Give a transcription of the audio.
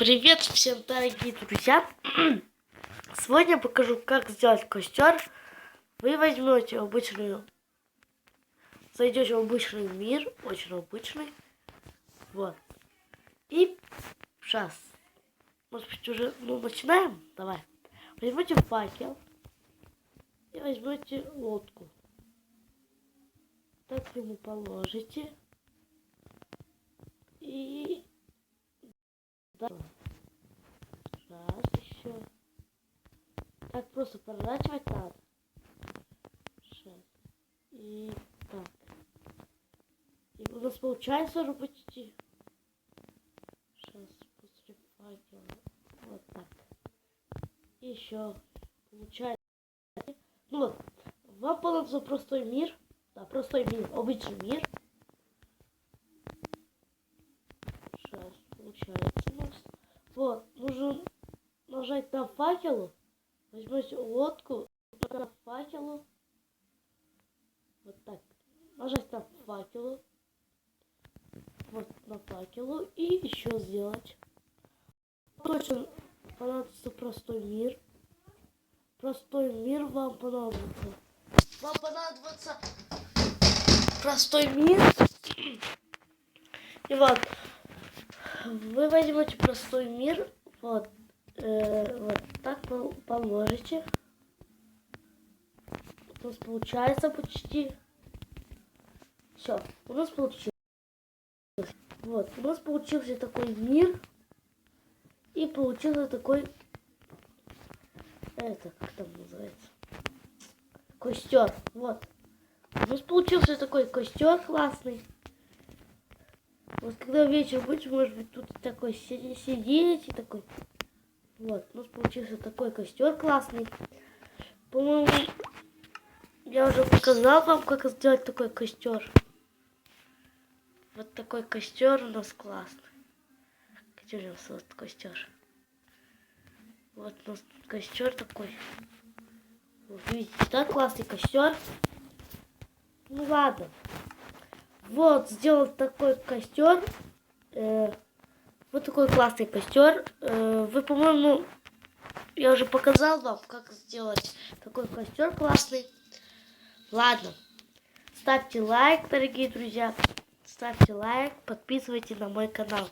Привет всем, дорогие друзья! Сегодня я покажу, как сделать костер. Вы возьмете обычную, зайдете в обычный мир, очень обычный, вот. И сейчас, может быть, уже, начинаем? Давай. Возьмете факел и возьмете лодку. Так ему положите. И раз, еще. Так просто поворачивать надо. Сейчас. И так. И у нас получается уже почти. Сейчас после факела. Вот так. И еще получается. Ну вот. Вам понадобится простой мир. Да, простой мир. Обычный мир. Сейчас получается у нас. Вот. Нужно нажать на факелу. Возьмете лодку на факелу. Вот так. Нажать на факелу. Вот на факелу. И еще сделать. Точно понадобится простой мир. Простой мир вам понадобится. Вам понадобится простой мир. И вот. Вы возьмете простой мир. Вот. Вот так положите. У нас получается почти. Все, у нас получилось. Вот, у нас получился такой мир. И получился такой, как там называется? Костер. Вот. У нас получился такой костер классный. Вот когда вечер будет, может быть, тут такой сидеть и такой. Вот, у нас получился такой костер классный. По-моему, я уже показал вам, как сделать такой костер. Вот такой костер у нас классный. Где у нас вот костер? Вот у нас тут костер такой. Вы видите, да, классный костер. Ну ладно. Вот, сделал такой костер. Вот такой классный костер. Вы, по-моему, я уже показал вам, как сделать такой костер классный. Ладно. Ставьте лайк, дорогие друзья. Ставьте лайк, подписывайтесь на мой канал.